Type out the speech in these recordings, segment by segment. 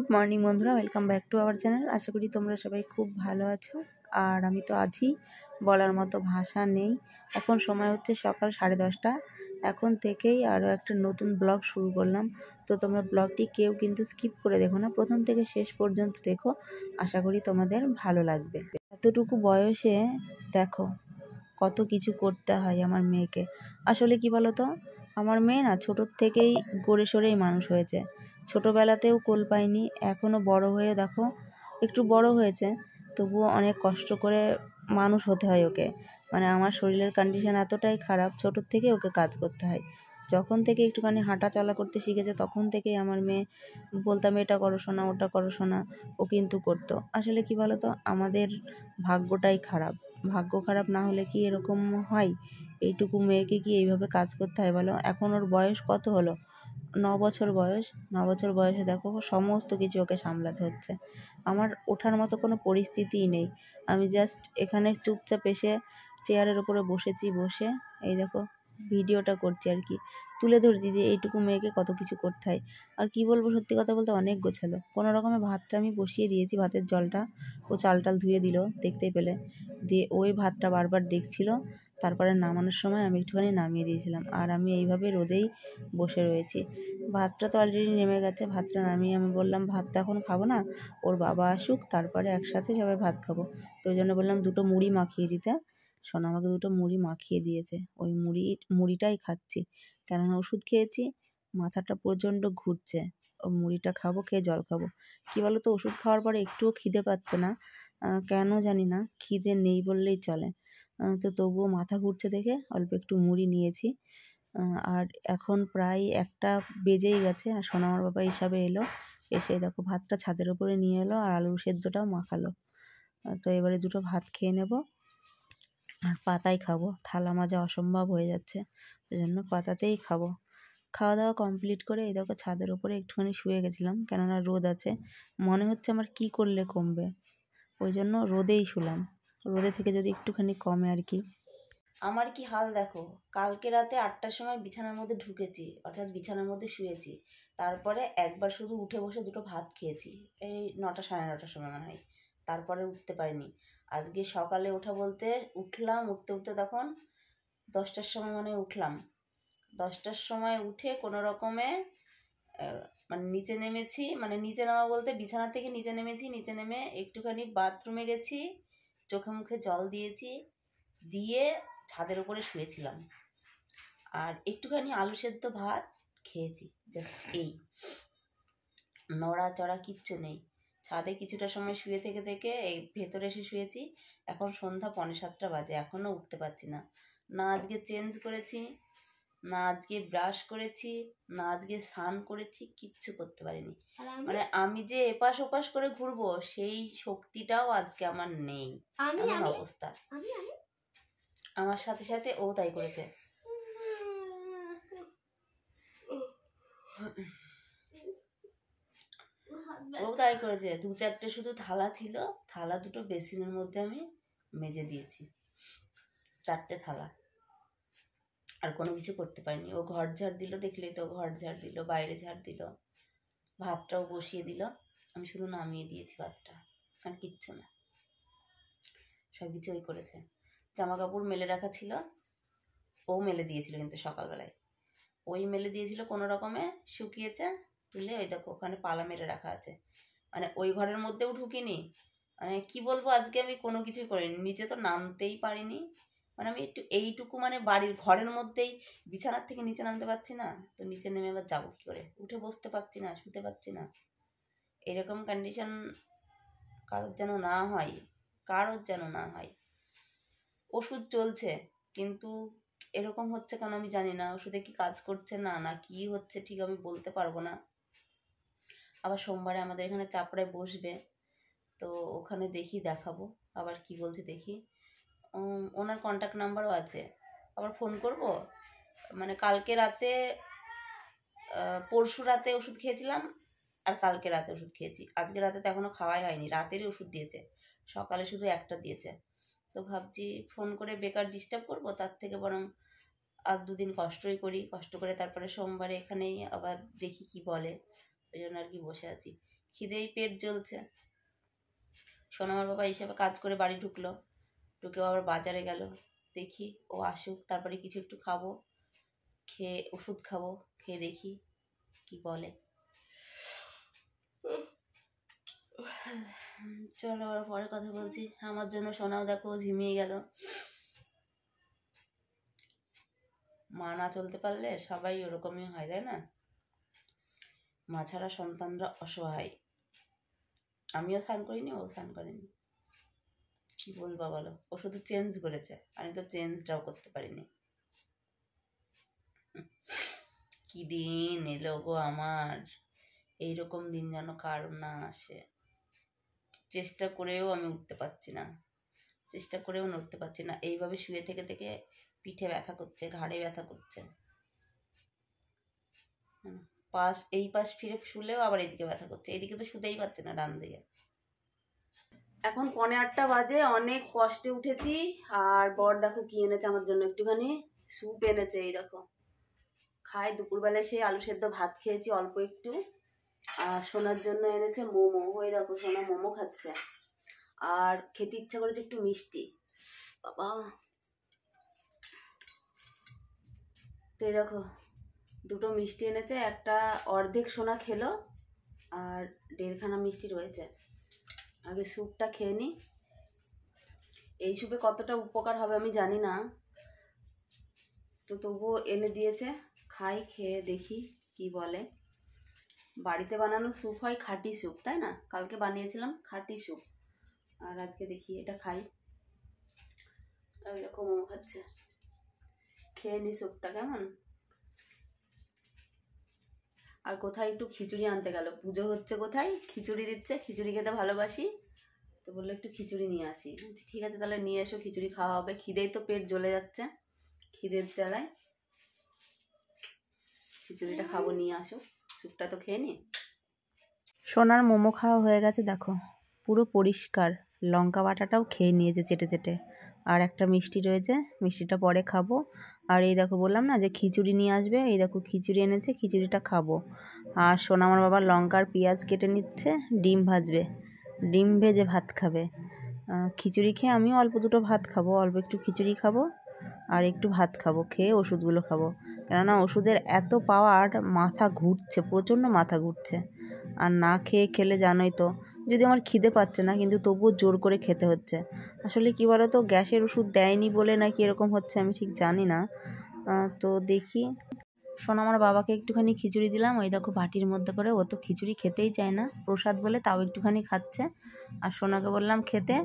Good morning বন্ধুরা, welcome back to our channel. আশা করি তোমরা সবাই খুব ভালো আছো। আর আমি তো আছি, বলার মতো ভাষা নেই। এখন সময় হচ্ছে সকাল 10:30। এখন থেকেই আরও একটা নতুন ব্লগ শুরু করলাম। তো তোমরা ব্লগটি কেউ কিন্তু স্কিপ করে দেখো না, প্রথম থেকে শেষ পর্যন্ত দেখো। আশা করি তোমাদের ভালো লাগবে। এতটুকু বয়সে দেখো কত কিছু করতে হয় আমার মেয়েকে। আসলে কি বলো তো, আমার মেয়ে না ছোটোর থেকেই গড়ে সরেই মানুষ হয়েছে। ছোটোবেলাতেও কোল পায়নি, এখনও বড় হয়ে দেখো একটু বড় হয়েছে, তবুও অনেক কষ্ট করে মানুষ হতে হয় ওকে। মানে আমার শরীরের কন্ডিশন এতটাই খারাপ, ছোটোর থেকে ওকে কাজ করতে হয়। যখন থেকে একটুখানি হাঁটা চলা করতে শিখেছে তখন থেকেই আমার মেয়ে, বলতাম এটা করো শোনা, ওটা করো শোনা, ও কিন্তু করতো। আসলে কি বলো তো, আমাদের ভাগ্যটাই খারাপ। ভাগ্য খারাপ না হলে কি এরকম হয়? এইটুকু মেয়েকে কি এইভাবে কাজ করতে হয় বলো? এখন ওর বয়স কত হলো? 9 বছর বয়স। 9 বছর বয়সে দেখো সমস্ত কিছু ওকে সামলাতে হচ্ছে। আমার ওঠার মতো কোনো পরিস্থিতিই নেই। আমি জাস্ট এখানে চুপচাপ এসে চেয়ারের উপরে বসেছি, বসে এই দেখো ভিডিওটা করছি আর কি, তুলে ধরছি যে এইটুকু মেয়েকে কত কিছু করতে হয়। আর কি বলবো, সত্যি কথা বলতে অনেক গোছালো। কোনো রকমের ভাতটা আমি বসিয়ে দিয়েছি, ভাতের জলটা ও চাল টাল ধুয়ে দিল দেখতেই পেলে, দিয়ে ওই ভাতটা বারবার দেখছিল। তারপরে নামানোর সময় আমি একটুখানি নামিয়ে দিয়েছিলাম। আর আমি এইভাবে রোদেই বসে রয়েছি। ভাতটা তো অলরেডি নেমে গেছে, ভাতটা নামিয়ে আমি বললাম ভাত তো এখন খাবো না, ওর বাবা আসুক তারপরে একসাথে সবাই ভাত খাবো। তো ওই জন্য বললাম দুটো মুড়ি মাখিয়ে দিতে। সোনা আমাকে দুটো মুড়ি মাখিয়ে দিয়েছে, ওই মুড়িটাই খাচ্ছি। কেননা ওষুধ খেয়েছি, মাথাটা প্রচণ্ড ঘুরছে। ও মুড়িটা খাবো, খেয়ে জল খাবো। কী বলো তো, ওষুধ খাওয়ার পরে একটুও খিদে পাচ্ছে না, কেন জানি না, খিদে নেই বললেই চলে। তো তবুও মাথা ঘুরছে দেখে অল্প একটু মুড়ি নিয়েছি। আর এখন প্রায় 1টা বেজেই গেছে, আর সোনামার বাবা হিসাবে এলো, এসে দেখো ভাতটা ছাদের উপরে নিয়ে এলো আর আলু সেদ্ধটাও মাখালো। তো এবারে দুটো ভাত খেয়ে নেব, আর পাতায় খাবো। থালা মাজা অসম্ভব হয়ে যাচ্ছে, ওই জন্য পাতাতেই খাবো। খাওয়া দাওয়া কমপ্লিট করে এই দেখো ছাদের উপরে একটুখানি শুয়ে গেছিলাম, কেননা রোদ আছে। মনে হচ্ছে আমার কি করলে কমবে, ওই জন্য রোদেই শুলাম। রোদে থেকে যদি একটুখানি কমে আর কি। আমার কি হাল দেখো, কালকে রাতে 8টার সময় বিছানার মধ্যে ঢুকেছি, অর্থাৎ বিছানার মধ্যে শুয়েছি। তারপরে একবার শুধু উঠে বসে দুটো ভাত খেয়েছি, এই 9টা 9:30টার সময় মনে হয়। তারপরে উঠতে পারিনি। আজকে সকালে ওঠা বলতে উঠলাম, উঠতে উঠতে তখন 10টার সময় মনে হয় উঠলাম। 10টার সময় উঠে কোনো রকমে মানে নিচে নেমেছি, মানে নিচে নামা বলতে বিছানা থেকে নিচে নেমেছি। নিচে নেমে একটুখানি বাথরুমে গেছি, চোখে মুখে জল দিয়েছি, দিয়ে ছাদের উপরে শুয়েছিলাম। আর একটুখানি আলু সেদ্ধ ভাত খেয়েছি, জাস্ট এই, নড়াচড়া কিচ্ছু নেই। ছাদে কিছুটা সময় শুয়ে থেকে থেকে এই ভেতরে এসে শুয়েছি। এখন সন্ধ্যা 6:45 বাজে, এখনও উঠতে পারছি না। না আজকে চেঞ্জ করেছি, না আজকে ব্রাশ করেছি, না আজকে স্নান করেছি, কিচ্ছু করতে পারিনি। মানে আমি যে এপাশ ওপাশ করে ঘুরবো সেই শক্তিটাও আজকে আমার নেই, এমন অবস্থা। আমার সাথে সাথে ও তাই করেছে। ও তাই করেছে, 2-4টে শুধু থালা ছিল, থালা দুটো বেসিনের মধ্যে আমি মেজে দিয়েছি, 4টে থালা। আর কোনো কিছু করতে পারিনি। ও ঘর ঝাড় দিল, দেখলেই তো, ঘর ঝাড় দিল, বাইরে ঝাড় দিল, ভাতটাও বসিয়ে দিল। আমি শুধু নামিয়ে দিয়েছি ভাতটা, আর কিচ্ছু না। সব কিছু ওই করেছে। জামা কাপড় মেলে রাখা ছিল, ও মেলে দিয়েছিল কিন্তু সকালবেলায়, ওই মেলে দিয়েছিল কোনো রকমে, শুকিয়েছে, তুলে ওই দেখো ওখানে পালা মেরে রাখা আছে। মানে ওই ঘরের মধ্যেও ঢুকিনি। মানে কি বলবো, আজকে আমি কোনো কিছুই করিনি, নিচে তো নামতেই পারিনি। মানে আমি একটু এইটুকু, মানে বাড়ির ঘরের মধ্যেই বিছানার থেকে নিচে নামতে পারছি না, তো নিচে নেমে আবার যাবো কী করে? উঠে বসতে পারছি না, শুতে পারছি না। এরকম কন্ডিশন কারোর যেন না হয়, কারোর যেন না হয়। ওষুধ চলছে, কিন্তু এরকম হচ্ছে কেন আমি জানি না। ওষুধে কি কাজ করছে না, না কি হচ্ছে ঠিক আমি বলতে পারবো না। আবার সোমবারে আমাদের এখানে চাপড়ায় বসবে, তো ওখানে দেখি, দেখাবো। আবার কি বলছে দেখি। ওনার কন্ট্যাক্ট নাম্বারও আছে, আবার ফোন করব। মানে কালকে রাতে, পরশু রাতে ওষুধ খেয়েছিলাম, আর কালকে রাতে ওষুধ খেয়েছি। আজকে রাতে তো এখনও খাওয়াই হয়নি, রাতেরই ওষুধ দিয়েছে, সকালে শুধু একটা দিয়েছে। তো ভাবছি ফোন করে বেকার ডিস্টার্ব করবো, তার থেকে বরং আর 2 দিন কষ্টই করি, কষ্ট করে তারপরে সোমবারে এখানেই আবার দেখি কি বলে। ওই জন্য আর কি বসে আছি। খিদেই পেট জ্বলছে। সোনামার বাবা হিসাবে কাজ করে বাড়ি ঢুকলো, ঢুকেও আবার বাজারে গেল। দেখি ও আসুক, তারপরে কিছু একটু খাবো, খেয়ে ওষুধ খাবো, খেয়ে দেখি কি বলে। চলো আবার পরে কথা বলছি। আমার জন্য সোনাও দেখো ঝিমিয়ে গেল। মা না চলতে পারলে সবাই ওরকমই হয়, তাই না? মা ছাড়া সন্তানরা অসহায়। আমিও স্নান করিনি, ও স্নান করেনি, কি বলবা বলো? ও শুধু চেঞ্জ করেছে, আমি তো চেঞ্জটাও করতে পারিনি। কি দিন এলো গো আমার, এইরকম দিন যেন কারো না আসে। চেষ্টা করেও আমি উঠতে পারছি না, চেষ্টা করেও নড়তে পারছি না। এইভাবে শুয়ে থেকে থেকে পিঠে ব্যথা করছে, ঘাড়ে ব্যথা করছে। এই পাশ ফিরে শুলেও আবার এদিকে ব্যথা করছে, এদিকে তো শুতেই পারছে না ডান দিকে। এখন 7:45 বাজে, অনেক কষ্টে উঠেছি। আর বর দেখো কি এনেছে আমার জন্য, একটুখানি স্যুপ এনেছে। এই দেখো খাই, দুপুরবেলায় সেই আলু সেদ্ধ ভাত খেয়েছি অল্প একটু। আর সোনার জন্য এনেছে মোমো। ওই দেখো সোনা মোমো খাচ্ছে। আর খেতে ইচ্ছা করেছে একটু মিষ্টি, বাবা। তো এই দেখো দুটো মিষ্টি এনেছে, একটা অর্ধেক সোনা খেলো আর 1.5খানা মিষ্টি রয়েছে। আগে স্যুপটা খেয়ে নিই। এই স্যুপে কতটা উপকার হবে আমি জানি না, তো তবুও এনে দিয়েছে, খাই, খেয়ে দেখি কি বলে। বাড়িতে বানানো স্যুপ হয় খাঁটি স্যুপ, তাই না? কালকে বানিয়েছিলাম খাঁটি স্যুপ, আর আজকে দেখি এটা খাই। আর দেখো মোমো খাচ্ছে, খেয়ে নি স্যুপটা কেমন। আর কোথায় একটু খিচুড়ি আনতে গেল, পুজো হচ্ছে কোথায়, খিচুড়ি দিচ্ছে, খিচুড়ি খেতে ভালোবাসি, তো বললো একটু খিচুড়ি নিয়ে আসি। ঠিক আছে তাহলে নিয়ে এসো, খিচুড়ি খাওয়া হবে। খিদেই তো পেট জ্বলে যাচ্ছে, খিদের জ্বালায় খিচুড়িটা খাবো, নিয়ে আসো, স্যুপটা তো খেয়ে নি। সোনার মোমো খাওয়া হয়ে গেছে, দেখো পুরো পরিষ্কার। লঙ্কা বাটাটাও খেয়ে নিয়েছে চেটে চেটে। আর একটা মিষ্টি রয়েছে, মিষ্টিটা পরে খাবো। আর এই দেখো বললাম না যে খিচুড়ি নিয়ে আসবে, এই দেখো খিচুড়ি এনেছে, খিচুড়িটা খাবো। আর সোনা আমার বাবা লঙ্কার পেঁয়াজ কেটে নিচ্ছে, ডিম ভাজবে, ডিম ভেজে ভাত খাবে। খিচুড়ি খেয়ে আমিও অল্প দুটো ভাত খাবো, অল্প একটু খিচুড়ি খাবো আর একটু ভাত খাবো, খেয়ে ওষুধগুলো খাবো। কেননা ওষুধের এত পাওয়ার, মাথা ঘুরছে, প্রচণ্ড মাথা ঘুরছে। আর না খেয়ে খেলে জানোই তো, যদি আমার খিদে পাচ্ছে না কিন্তু তবুও জোর করে খেতে হচ্ছে। আসলে কি বলো তো, গ্যাসের ওষুধ দেয়নি বলে নাকি এরকম হচ্ছে, আমি ঠিক জানি না। তো দেখি। সোনা আমার বাবাকে একটুখানি খিচুড়ি দিলাম, ওই দেখো বাটির মধ্যে করে। ও তো খিচুড়ি খেতেই চায় না, প্রসাদ বলে তাও একটুখানি খাচ্ছে। আর সোনাকে বললাম খেতে,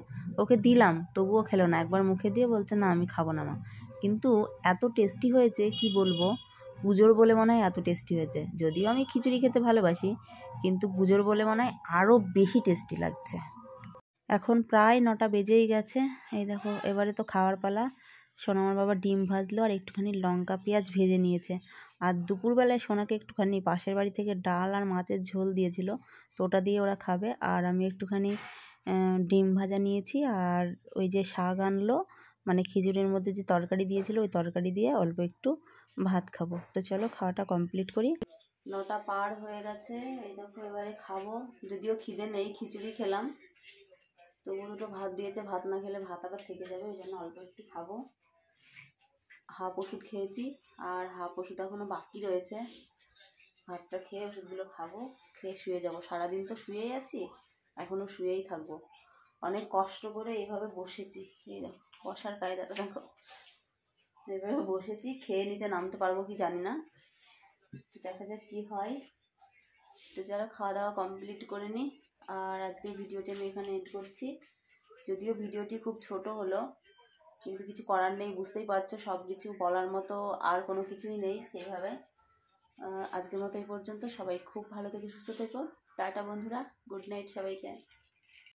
ওকে দিলাম, তবুও খেলো না। একবার মুখে দিয়ে বলছে না আমি খাবো না মা। কিন্তু এত টেস্টি হয়েছে কি বলবো, পুজোর বলে মনে হয় এত টেস্টি হয়েছে। যদিও আমি খিচুড়ি খেতে ভালোবাসি, কিন্তু পুজোর বলে মনে হয় আরও বেশি টেস্টি লাগছে। এখন প্রায় 9টা বেজেই গেছে। এই দেখো এবারে তো খাওয়ার পালা। সোনামার বাবা ডিম ভাজলো আর একটুখানি লঙ্কা পেঁয়াজ ভেজে নিয়েছে। আর দুপুরবেলায় সোনাকে একটুখানি পাশের বাড়ি থেকে ডাল আর মাছের ঝোল দিয়েছিল, তো ওটা দিয়ে ওরা খাবে। আর আমি একটুখানি ডিম ভাজা নিয়েছি, আর ওই যে শাক আনলো, মানে খিচুড়ির মধ্যে যে তরকারি দিয়েছিল ওই তরকারি দিয়ে অল্প একটু ভাত খাবো। তো চলো খাওয়াটা কমপ্লিট করি। 9টা পার হয়ে গেছে, এই দেখো এবারে খাবো। যদিও খিদে নেই, খিচুড়ি খেলাম, তবু দুটো ভাত দিয়েছে, ভাত না খেলে ভাত আবার থেকে যাবে, ওই জন্য অল্প একটু খাবো। হাফ ওষুধ খেয়েছি আর হাফ ওষুধ এখনও বাকি রয়েছে। ভাতটা খেয়ে ওষুধগুলো খাবো, খেয়ে শুয়ে যাব। সারাদিন তো শুয়েই আছি, এখনও শুয়েই থাকবো। অনেক কষ্ট করে এইভাবে বসেছি, এই দেখো বসার কায়দাটা দেখো, এইভাবে বসেছি। খেয়ে নিচে নামতে পারবো কি জানি না, দেখা যাক কী হয়। তো চলো খাওয়া দাওয়া কমপ্লিট করে নিই। আর আজকের ভিডিওটি আমি এখানে এড করছি। যদিও ভিডিওটি খুব ছোট হলো, কিন্তু কিছু করার নেই, বুঝতেই পারছো, সব কিছু বলার মতো আর কোনো কিছুই নেই সেইভাবে। আজকের মতো এই পর্যন্ত। সবাই খুব ভালো থেকে সুস্থ থেকো। টাটা বন্ধুরা, গুড নাইট সবাইকে।